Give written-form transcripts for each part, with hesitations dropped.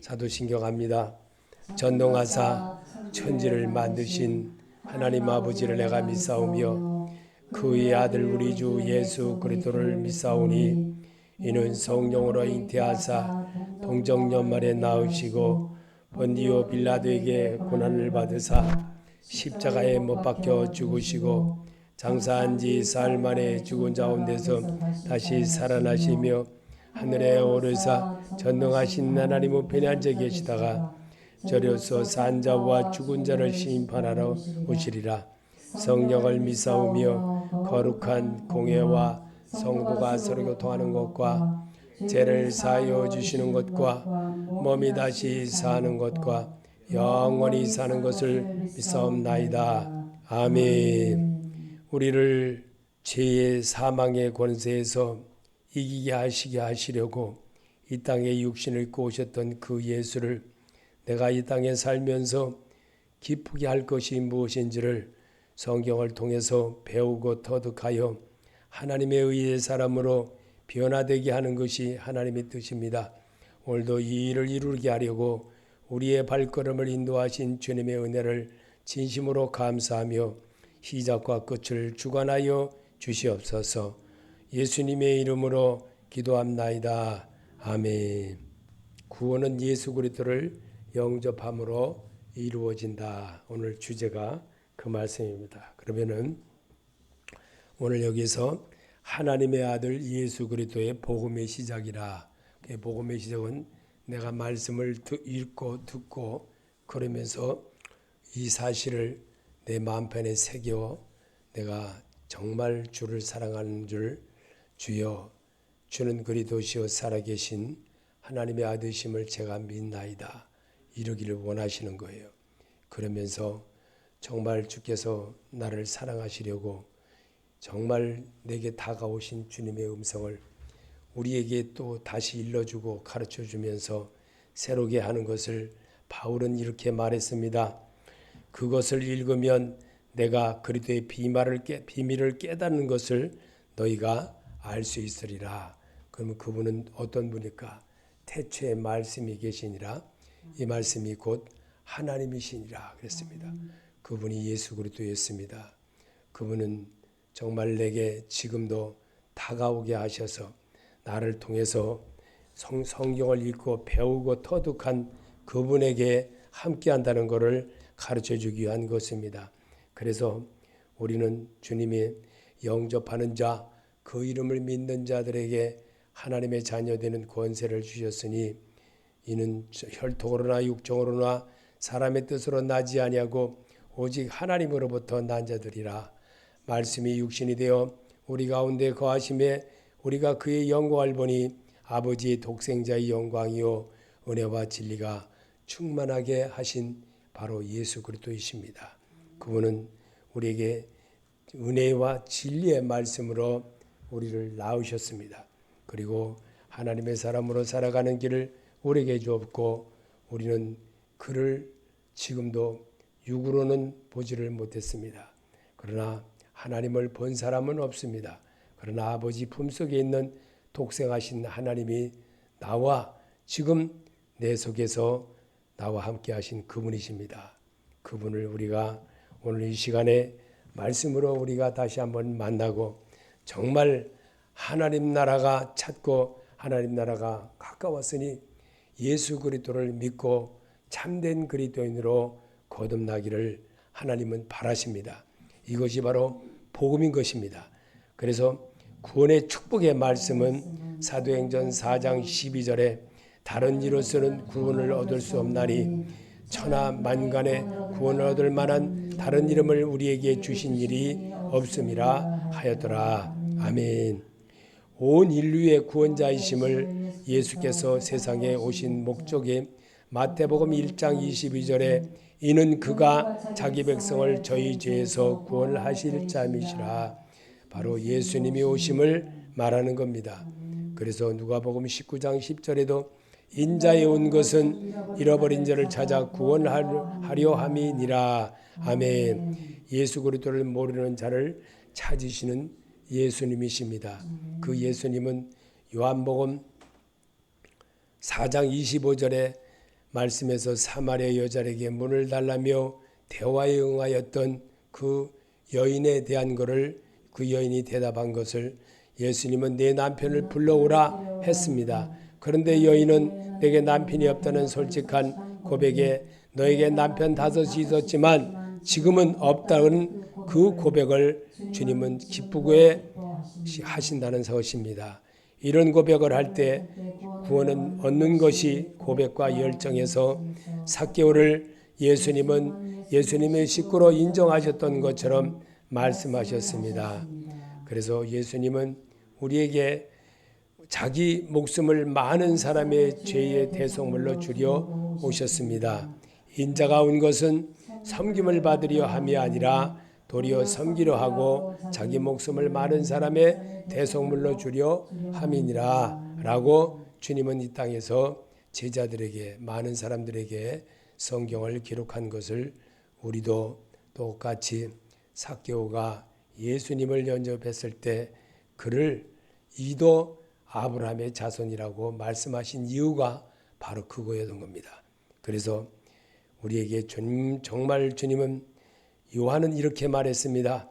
사도신경합니다. 전능하사 천지를 만드신 하나님 아버지를 내가 믿사오며 그의 아들 우리 주 예수 그리스도를 믿사오니 이는 성령으로 잉태하사 동정연말에 낳으시고 본디오 빌라도에게 고난을 받으사 십자가에 못 박혀 죽으시고 장사한 지 사흘 만에 죽은 자 가운데서 다시 살아나시며 하늘에 오르사 전능하신 하나님 우편에 앉아 계시다가 저려서 산 자와 죽은 자를 심판하러 오시리라. 성령을 믿사오며 거룩한 공회와 성도가 서로 교통하는 것과 죄를 사하여 주시는 것과 몸이 다시 사는 것과 영원히 사는 것을 믿사옵나이다. 아멘. 우리를 죄의 사망의 권세에서 이기게 하시게 하시려고 이 땅에 육신을 입고 오셨던 그 예수를 내가 이 땅에 살면서 기쁘게 할 것이 무엇인지를 성경을 통해서 배우고 터득하여 하나님의 의의 사람으로 변화되게 하는 것이 하나님의 뜻입니다. 오늘도 이 일을 이루게 하려고 우리의 발걸음을 인도하신 주님의 은혜를 진심으로 감사하며 시작과 끝을 주관하여 주시옵소서. 예수님의 이름으로 기도합나이다. 아멘. 구원은 예수 그리스도를 영접함으로 이루어진다. 오늘 주제가 그 말씀입니다. 그러면은 오늘 여기서 하나님의 아들 예수 그리스도의 복음의 시작이라. 복음의 시작은 내가 말씀을 읽고 듣고 그러면서 이 사실을 내 마음편에 새겨 내가 정말 주를 사랑하는 줄 주여 주는 그리스도시요 살아계신 하나님의 아들심을 제가 믿나이다. 이루기를 원하시는 거예요. 그러면서 정말 주께서 나를 사랑하시려고 정말 내게 다가오신 주님의 음성을 우리에게 또 다시 일러주고 가르쳐주면서 새롭게 하는 것을 바울은 이렇게 말했습니다. 그것을 읽으면 내가 그리스도의 비밀을 깨닫는 것을 너희가 알 수 있으리라. 그러면 그분은 어떤 분일까? 태초에 말씀이 계시니라. 이 말씀이 곧 하나님이시니라 그랬습니다. 그분이 예수 그리스도였습니다. 그분은 정말 내게 지금도 다가오게 하셔서 나를 통해서 성경을 읽고 배우고 터득한 그분에게 함께한다는 것을 가르쳐주기 위한 것입니다. 그래서 우리는 주님이 영접하는 자, 그 이름을 믿는 자들에게 하나님의 자녀되는 권세를 주셨으니 이는 혈통으로나 육정으로나 사람의 뜻으로 나지 아니하고 오직 하나님으로부터 난 자들이라. 말씀이 육신이 되어 우리 가운데 거하심에 우리가 그의 영광을 보니 아버지의 독생자의 영광이요 은혜와 진리가 충만하게 하신 바로 예수 그리스도이십니다. 그분은 우리에게 은혜와 진리의 말씀으로 우리를 낳으셨습니다. 그리고 하나님의 사람으로 살아가는 길을 우리에게 주었고 우리는 그를 지금도 육으로는 보지를 못했습니다. 그러나 하나님을 본 사람은 없습니다. 그러나 아버지 품속에 있는 독생하신 하나님이 나와 지금 내 속에서 나와 함께 하신 그분이십니다. 그분을 우리가 오늘 이 시간에 말씀으로 우리가 다시 한번 만나고 정말 하나님 나라가 찾고 하나님 나라가 가까웠으니 예수 그리스도를 믿고 참된 그리스도인으로 거듭나기를 하나님은 바라십니다. 이것이 바로 복음인 것입니다. 그래서 구원의 축복의 말씀은 사도행전 4장 12절에 다른 이로서는 구원을 얻을 수 없나니 천하 만간에 구원을 얻을 만한 다른 이름을 우리에게 주신 일이 없음이라 하였더라. 아멘. 온 인류의 구원자이심을 예수께서 세상에 오신 목적이 마태복음 1장 22절에 이는 그가 자기 백성을 저희 죄에서 구원하실 자임이시라. 바로 예수님이 오심을 말하는 겁니다. 그래서 누가복음 19장 10절에도 인자에 온 것은 잃어버린 자를 찾아 구원하려 함이니라. 아멘. 예수 그리스도를 모르는 자를 찾으시는 예수님이십니다. 그 예수님은 요한복음 4장 25절에 말씀에서 사마리아 여자에게 문을 달라며 대화에 응하였던 그 여인에 대한 것을 그 여인이 대답한 것을 예수님은 내 남편을 불러오라 했습니다. 그런데 여인은 내게 남편이 없다는 솔직한 고백에 너에게 남편 5이 있었지만 지금은 없다는 그 고백을 주님은 기쁘게 하신다는 것입니다. 이런 고백을 할 때 구원은 얻는 것이 고백과 열정에서 삭개오를 예수님은 예수님의 식구로 인정하셨던 것처럼 말씀하셨습니다. 그래서 예수님은 우리에게 자기 목숨을 많은 사람의 죄의 대속물로 주려 오셨습니다. 인자가 온 것은 섬김을 받으려 함이 아니라 도리어 섬기려 하고 자기 목숨을 많은 사람의 대속물로 주려 함이니라 라고 주님은 이 땅에서 제자들에게 많은 사람들에게 성경을 기록한 것을 우리도 똑같이 삭개오가 예수님을 영접했을 때 그를 이도 아브라함의 자손이라고 말씀하신 이유가 바로 그거였던 겁니다. 그래서 우리에게 정말 주님은 요한은 이렇게 말했습니다.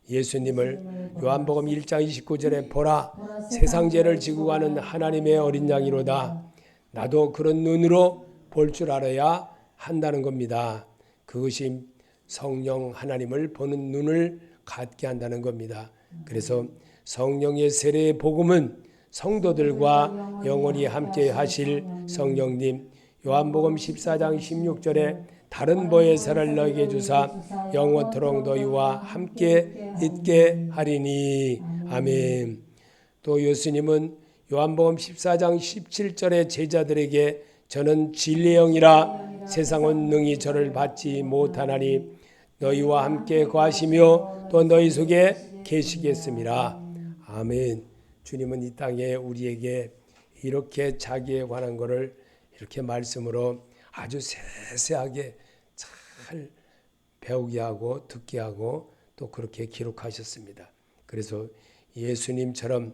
예수님을 요한복음 1장 29절에 보라 세상 죄를 지고 가는 하나님의 어린 양이로다. 나도 그런 눈으로 볼 줄 알아야 한다는 겁니다. 그것이 성령 하나님을 보는 눈을 갖게 한다는 겁니다. 그래서 성령의 세례의 복음은 성도들과 영원히 함께 하실 성령님 요한복음 14장 16절에 다른 보혜사를 너에게 주사 영원토록 너희와 함께 있게 하리니 아멘. 또 예수님은 요한복음 14장 17절에 제자들에게 저는 진리의 영이라 세상은 능히 저를 받지 못하나니 너희와 함께 거하시며 또 너희 속에 계시겠습니다. 아멘. 주님은 이 땅에 우리에게 이렇게 자기에 관한 것을 이렇게 말씀으로 아주 세세하게 잘 배우게 하고 듣게 하고 또 그렇게 기록하셨습니다. 그래서 예수님처럼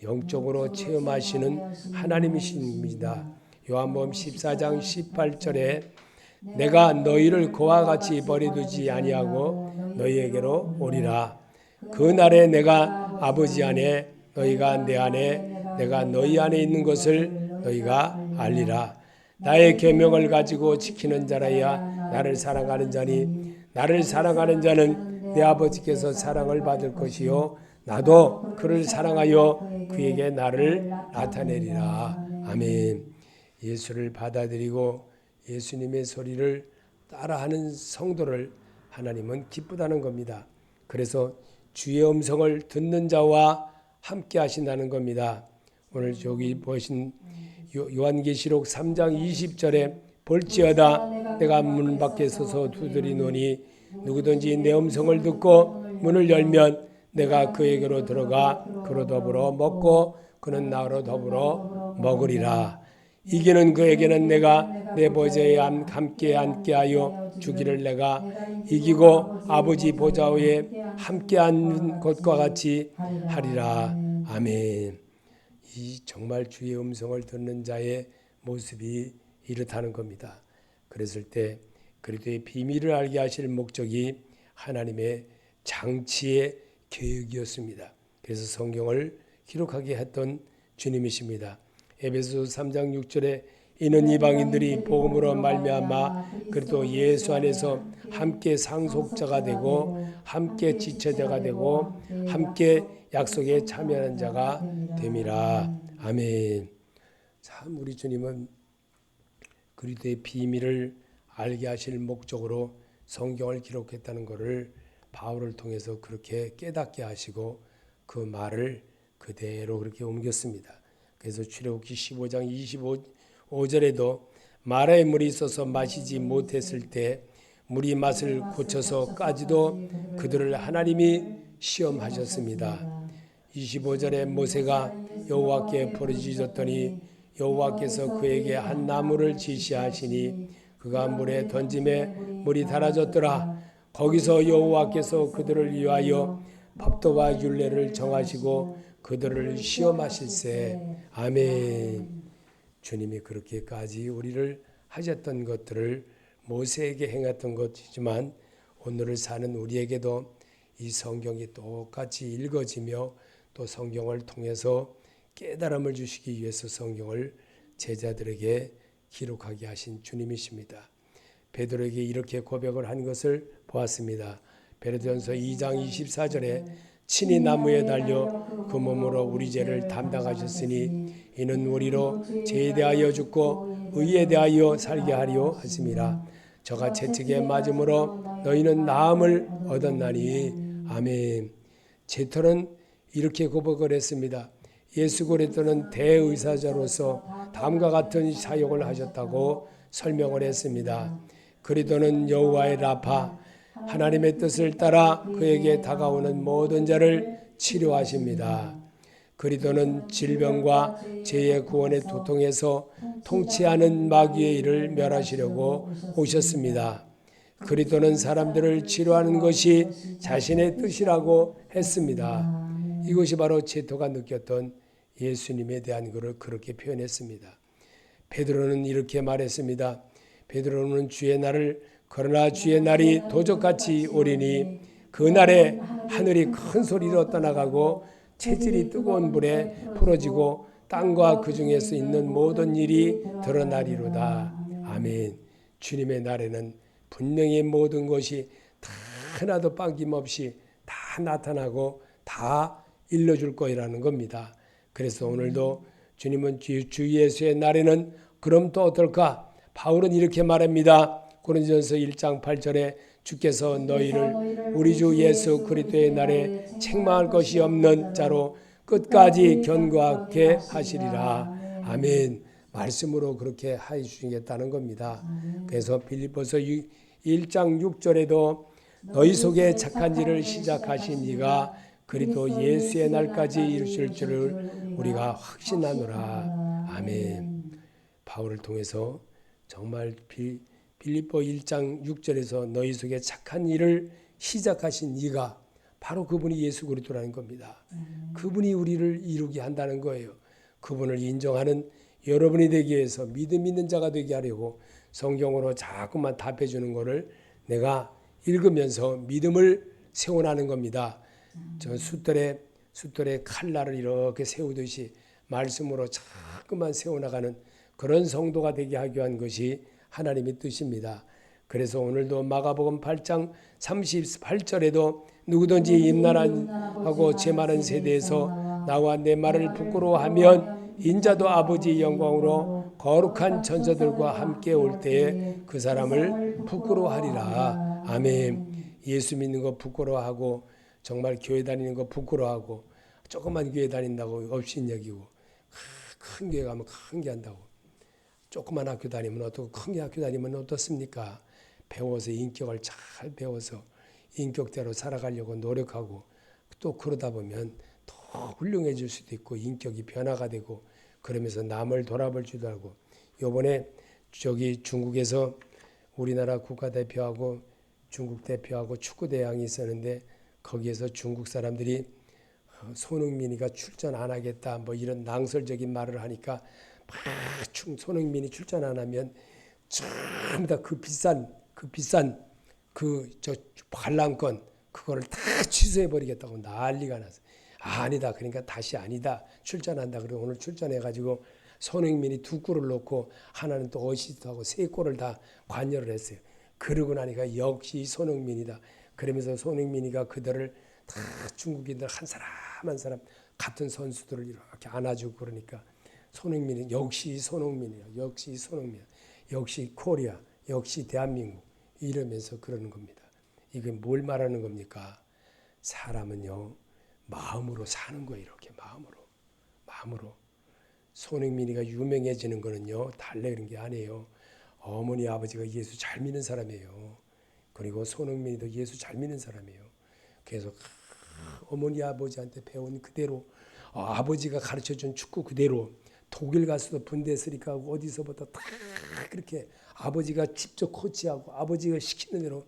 영적으로 체험하시는 하나님이십니다. 요한복음 14장 18절에 내가 너희를 그와 같이 버려두지 아니하고 너희에게로 오리라. 그 날에 내가 아버지 안에 너희가 내 안에 내가 너희 안에 있는 것을 너희가 알리라. 나의 계명을 가지고 지키는 자라야 나를 사랑하는 자니 나를 사랑하는 자는 내 아버지께서 사랑을 받을 것이요 나도 그를 사랑하여 그에게 나를 나타내리라. 아멘. 예수를 받아들이고 예수님의 소리를 따라하는 성도를 하나님은 기쁘다는 겁니다. 그래서 주의 음성을 듣는 자와 함께 하신다는 겁니다. 오늘 여기 보신 요한계시록 3장 20절에 볼지어다 내가 문 밖에 서서 두드리노니 누구든지 내 음성을 듣고 문을 열면 내가 그에게로 들어가 그로 더불어 먹고 그는 나로 더불어 먹으리라. 이기는 그에게는 내가 내 보좌에 함께 하여 주기를 내가 이기고 아버지 보좌 위에 함께 앉는 것과 같이 하리라. 아멘. 이 정말 주의 음성을 듣는 자의 모습이 이렇다는 겁니다. 그랬을 때 그리스도의 비밀을 알게 하실 목적이 하나님의 장치의 계획이었습니다. 그래서 성경을 기록하게 했던 주님이십니다. 에베소서 3장 6절에 이는 이방인들이 복음으로 말미암아 그리스도 예수 안에서 함께 상속자가 되고 함께 지체자가 되고 함께 약속에 참여하는 자가 됨이라. 아멘. 참 우리 주님은 그리스도의 비밀을 알게 하실 목적으로 성경을 기록했다는 것을 바울을 통해서 그렇게 깨닫게 하시고 그 말을 그대로 그렇게 옮겼습니다. 그래서 출애굽기 15장 25절에도 마라의 물이 있어서 마시지 못했을 때 물이 맛을 고쳐서까지도 그들을 하나님이 시험하셨습니다. 25절에 모세가 여호와께 부르짖었더니 여호와께서 그에게 한 나무를 지시하시니 그가 물에 던짐에 물이 달아졌더라. 거기서 여호와께서 그들을 위하여 법도와 율례를 정하시고 그들을 시험하실세. 아멘. 주님이 그렇게까지 우리를 하셨던 것들을 모세에게 행했던 것이지만 오늘을 사는 우리에게도 이 성경이 똑같이 읽어지며 또 성경을 통해서 깨달음을 주시기 위해서 성경을 제자들에게 기록하게 하신 주님이십니다. 베드로에게 이렇게 고백을 한 것을 보았습니다. 베드로전서 2장 24절에 친히 나무에 달려 그 몸으로 우리 죄를 담당하셨으니 이는 우리로 죄에 대하여 죽고 의에 대하여 살게 하려 하심이라. 저가 채찍에 맞음으로 너희는 나음을 얻었나니. 아멘. 제터는 이렇게 고백을 했습니다. 예수 그리스도는 대의사자로서 다음과 같은 사역을 하셨다고 설명을 했습니다. 그리스도는 여호와의 라파, 하나님의 뜻을 따라 그에게 다가오는 모든 자를 치료하십니다. 그리스도는 질병과 죄의 구원의 도통에서 통치하는 마귀의 일을 멸하시려고 오셨습니다. 그리스도는 사람들을 치료하는 것이 자신의 뜻이라고 했습니다. 이것이 바로 제토가 느꼈던 예수님에 대한 것을 그렇게 표현했습니다. 베드로는 이렇게 말했습니다. 베드로는 주의 날을 그러나 주의 날이 도적같이 오리니 그날에 하늘이 큰 소리로 떠나가고 체질이 뜨거운 불에 풀어지고 땅과 그 중에서 있는 모든 일이 드러나리로다. 아멘. 주님의 날에는 분명히 모든 것이 다 하나도 빠짐없이 다 나타나고 다 일러줄 거라는 겁니다. 그래서 오늘도 주님은 주 예수의 날에는 그럼 또 어떨까? 바울은 이렇게 말합니다. 고린도전서 1장 8절에 주께서 너희를 우리 주 예수 그리스도의 날에 책망할 것이 없는 자로 끝까지 견고하게 하시리라. 아멘. 말씀으로 그렇게 해주시겠다는 겁니다. 그래서 빌립보서 1장 6절에도 너희 속에 착한 일을 시작하신 이가 그리스도 예수의 날까지 이루실 줄을 우리가 확신하노라. 아멘. 바울을 통해서 정말 빌립보 1장 6절에서 너희 속에 착한 일을 시작하신 이가 바로 그분이 예수 그리스도라는 겁니다. 그분이 우리를 이루게 한다는 거예요. 그분을 인정하는 여러분이 되기 위해서 믿음 있는 자가 되게 하려고 성경으로 자꾸만 답해 주는 것을 내가 읽으면서 믿음을 세워나는 겁니다. 저 숫돌에 칼날을 이렇게 세우듯이 말씀으로 자꾸만 세워나가는 그런 성도가 되게 하기 위한 것이 하나님의 뜻입니다. 그래서 오늘도 마가복음 8장 38절에도 누구든지 임난하고 죄 많은 세대에서 나와 내 말을 부끄러워하면 인자도 아버지의 영광으로 거룩한 천사들과 함께 올 때에 그 사람을 부끄러워하리라. 아멘. 예수 믿는 거 부끄러워하고 정말 교회 다니는 거 부끄러워하고 조그만 교회 다닌다고 업신여기고 큰 교회 가면 큰 게 한다고 조그만 학교 다니면 어떻고 큰 학교 다니면 어떻습니까? 배워서 인격을 잘 배워서 인격대로 살아가려고 노력하고 또 그러다 보면 더 훌륭해질 수도 있고 인격이 변화가 되고 그러면서 남을 돌아볼 줄도 알고 요번에 저기 중국에서 우리나라 국가대표하고 중국 대표하고 축구대항이 있었는데 거기에서 중국 사람들이 손흥민이가 출전 안 하겠다 뭐 이런 낭설적인 말을 하니까 막 손흥민이 출전 안 하면 전부 다 그 비싼 저 관람권 그거를 다 취소해 버리겠다고 난리가 났어. 아니다. 그러니까 다시 아니다. 출전한다. 그리고 오늘 출전해가지고 손흥민이 2골을 넣고 하나는 또 어시스트하고 3골을 다 관여를 했어요. 그러고 나니까 역시 손흥민이다. 그러면서 손흥민이가 그들을 다 중국인들 한 사람 한 사람 같은 선수들을 이렇게 안아주고 그러니까 손흥민은 역시 손흥민이야. 역시 손흥민. 역시 코리아. 역시 대한민국. 이러면서 그러는 겁니다. 이게 뭘 말하는 겁니까? 사람은요. 마음으로 사는 거예요. 이렇게 마음으로. 손흥민이가 유명해지는 거는요. 달래 그런 게 아니에요. 어머니 아버지가 예수 잘 믿는 사람이에요. 그리고 손흥민이도 예수 잘 믿는 사람이에요. 그래서 어머니 아버지한테 배운 그대로 아버지가 가르쳐준 축구 그대로 독일 가서도 분데스리가 하고 어디서부터 다 그렇게 아버지가 직접 코치하고 아버지가 시키는 대로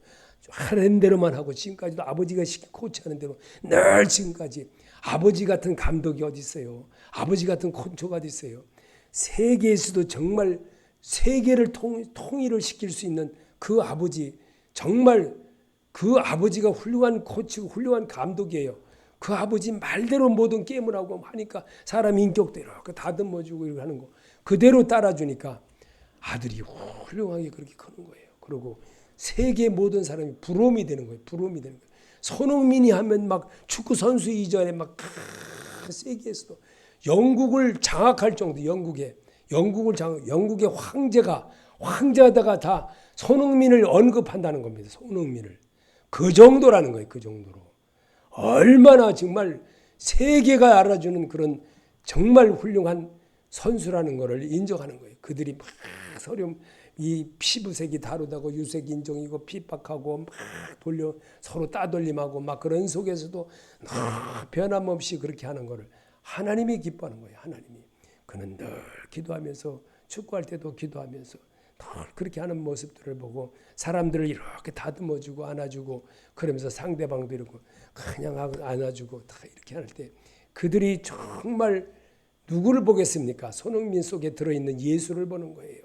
하는 대로만 하고 지금까지도 아버지가 코치하는 대로 늘 지금까지 아버지 같은 감독이 어디 있어요. 아버지 같은 코치가 어디 있어요. 세계에서도 정말 세계를 통일을 시킬 수 있는 그 아버지, 정말 그 아버지가 훌륭한 코치고 훌륭한 감독이에요. 그 아버지 말대로 모든 게임을 하고 하니까 사람 인격도 이렇게 다듬어주고 이렇게 하는 거 그대로 따라주니까 아들이 훌륭하게 그렇게 크는 거예요. 그리고 세계 모든 사람이 부러움이 되는 거예요. 부러움이 되는 거예요. 손흥민이 하면 막 축구 선수 이전에 막 세계에서도 영국을 장악할 정도, 영국의 황제다가 다 손흥민을 언급한다는 겁니다. 손흥민을 그 정도라는 거예요. 그 정도로 얼마나 정말 세계가 알아주는 그런 정말 훌륭한 선수라는 것을 인정하는 거예요. 그들이 막 서로 이 피부색이 다르다고 유색 인종이고 핍박하고 막 서로 따돌림하고 막 그런 속에서도 변함없이 그렇게 하는 것을 하나님이 기뻐하는 거예요. 하나님이. 그는 늘 기도하면서 축구할 때도 기도하면서 늘 그렇게 하는 모습들을 보고 사람들을 이렇게 다듬어주고 안아주고 그러면서 상대방도 이러고 그냥 안아주고 다 이렇게 할 때 그들이 정말 누구를 보겠습니까? 손흥민 속에 들어있는 예수를 보는 거예요.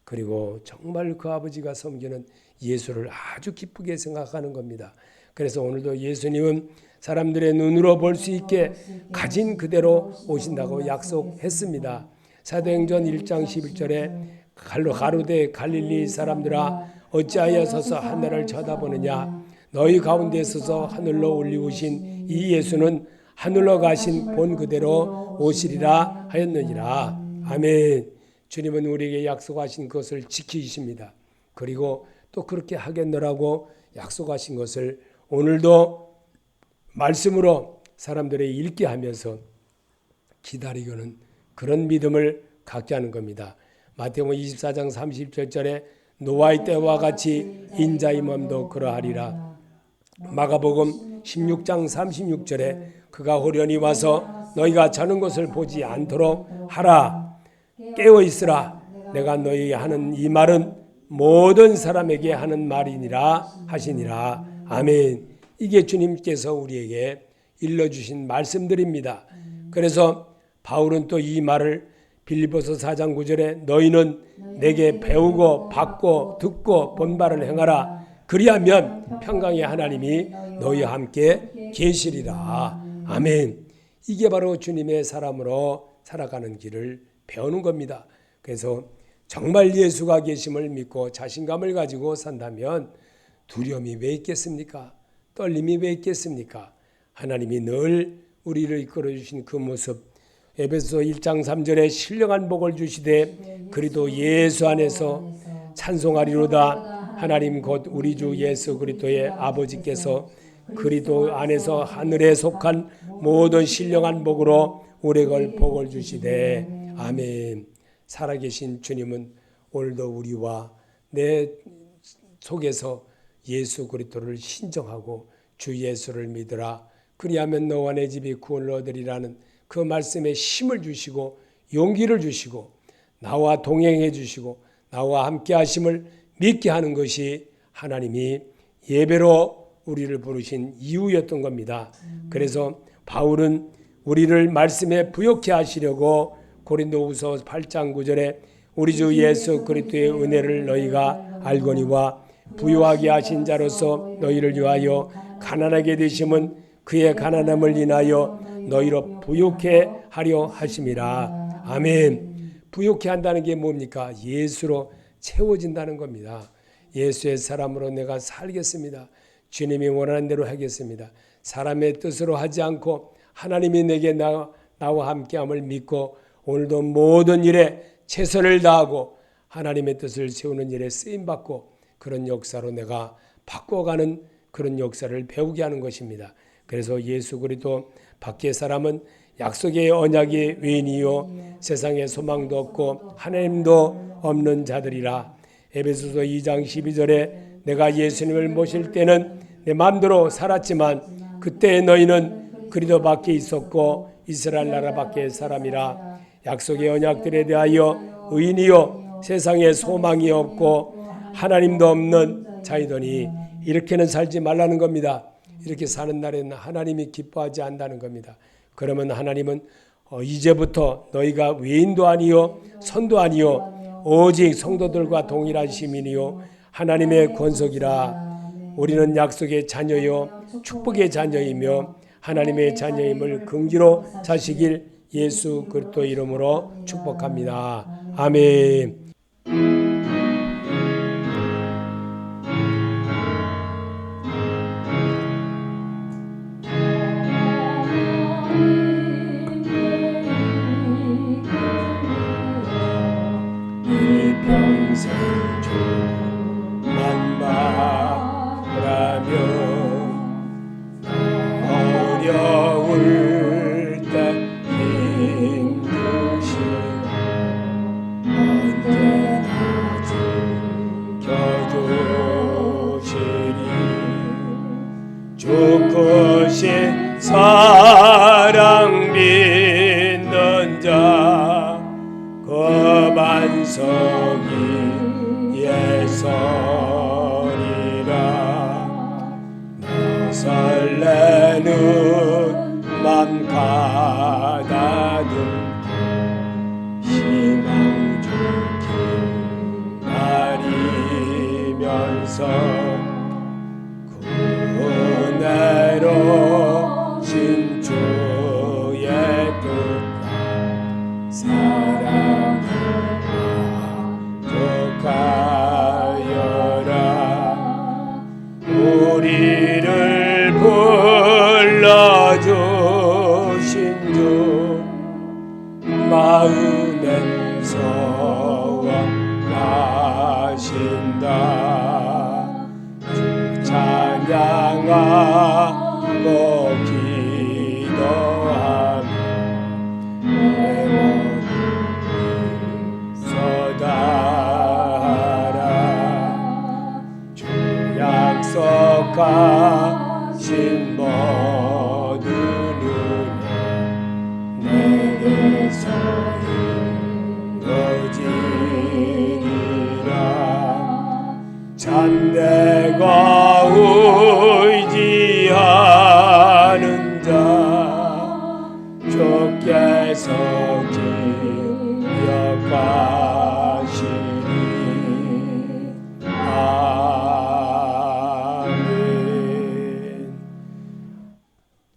그리고 정말 그 아버지가 섬기는 예수를 아주 기쁘게 생각하는 겁니다. 그래서 오늘도 예수님은 사람들의 눈으로 볼 수 있게 가진 그대로 오신다고 약속했습니다. 사도행전 1장 11절에 가로되 갈릴리 사람들아 어찌하여 서서 하늘을 쳐다보느냐 너희 가운데 서서 하늘로 올리우신 이 예수는 하늘로 가신 본 그대로 오시리라 하였느니라. 아멘. 주님은 우리에게 약속하신 것을 지키십니다. 그리고 또 그렇게 하겠노라고 약속하신 것을 오늘도 말씀으로 사람들에게 읽게 하면서 기다리고는 그런 믿음을 갖게 하는 겁니다. 마태복음 24장 30절에 노아의 때와 같이 인자의 몸도 그러하리라. 마가복음 16장 36절에 그가 호련히 와서 너희가 자는 것을 보지 않도록 하라. 깨어 있으라. 내가 너희에게 하는 이 말은 모든 사람에게 하는 말이니라 하시니라. 아멘. 이게 주님께서 우리에게 일러주신 말씀들입니다. 그래서 바울은 또 이 말을 빌립보서 4장 9절에 너희는 내게 배우고 받고 듣고 본 바를 행하라. 그리하면 평강의 하나님이 너희와 함께 계시리라. 아멘. 이게 바로 주님의 사람으로 살아가는 길을 배우는 겁니다. 그래서 정말 예수가 계심을 믿고 자신감을 가지고 산다면 두려움이 왜 있겠습니까? 떨림이 왜 있겠습니까? 하나님이 늘 우리를 이끌어 주신 그 모습, 에베소 1장 3절에 신령한 복을 주시되 그리도 예수 안에서 찬송하리로다. 하나님 곧 우리 주 예수 그리스도의 아버지께서 그리스도 안에서 하늘에 속한 모든 신령한 복으로 오래걸 복을 주시되 아멘. 살아계신 주님은 오늘도 우리와 내 속에서 예수 그리스도를 신정하고 주 예수를 믿으라. 그리하면 너와 내 집이 구원을 얻으리라는 그 말씀에 힘을 주시고 용기를 주시고 나와 동행해 주시고 나와 함께 하심을 믿게 하는 것이 하나님이 예배로 우리를 부르신 이유였던 겁니다. 그래서 바울은 우리를 말씀에 부욕해 하시려고 고린도후서 8장 9절에 우리 주 예수 그리스도의 은혜를 너희가 알거니와 부유하게 하신 자로서 너희를 위하여 가난하게 되심은 그의 가난함을 인하여 너희로 부욕해 하려 하심이라. 아멘. 부욕해 한다는 게 뭡니까? 예수로 채워진다는 겁니다. 예수의 사람으로 내가 살겠습니다. 주님이 원하는 대로 하겠습니다. 사람의 뜻으로 하지 않고 하나님이 내게 나와 함께함을 믿고 오늘도 모든 일에 최선을 다하고 하나님의 뜻을 세우는 일에 쓰임받고 그런 역사로 내가 바꿔가는 그런 역사를 배우게 하는 것입니다. 그래서 예수 그리스도 밖의 사람은 약속의 언약의 외인이요 세상에 소망도 없고 하나님도 없는 자들이라. 에베소서 2장 12절에 내가 예수님을 모실 때는 내 마음대로 살았지만 그때 너희는 그리스도 밖에 있었고 이스라엘 나라 밖의 사람이라. 약속의 언약들에 대하여 의인이요 세상에 소망이 없고 하나님도 없는 자이더니 이렇게는 살지 말라는 겁니다. 이렇게 사는 날에는 하나님이 기뻐하지 않는다는 겁니다. 그러면 하나님은 이제부터 너희가 외인도 아니요 선도 아니요 오직 성도들과 동일한 시민이요 하나님의 권속이라. 우리는 약속의 자녀요 축복의 자녀이며 하나님의 자녀임을 긍지로 사시길 예수 그리스도 이름으로 축복합니다. 아멘. 평생 주만 바라며 어려울 때 힘주시고 언제나 지켜주시리. 주 크신 사랑 믿는 자 그 반석이 예설이라. 설레는 맘 가다듬고 희망 주길 기다리면서 그 은혜로 신 주의 뜻과 사랑을 만족하여라. 우리를 불러주신 주 마음에 서원하신다. 주 찬양하고 기도하며 주 약속하신 모든 은혜 내게서 이루어지리라. 참되고 의지하는 자 주께서 기억하시리. 아멘.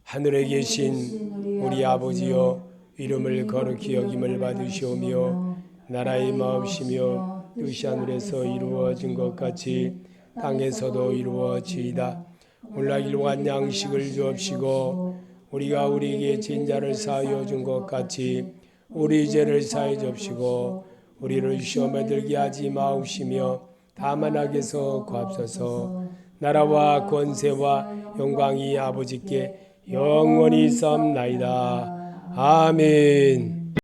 하늘에 계신 우리 아버지여, 이름을 거룩히 여김을 받으시오며 나라의 마옵시며 뜻이 하늘에서 이루어진 것 같이 땅에서도 이루어지이다. 오늘 일용할 양식을 주옵시고 우리가 우리에게 진 자를 사하여 준 것 같이 우리 죄를 사하여 주옵시고 우리를 시험에 들게 하지 마옵시며 다만 악에서 구하옵소서. 나라와 권세와 영광이 아버지께 영원히 있사옵나이다. 아멘.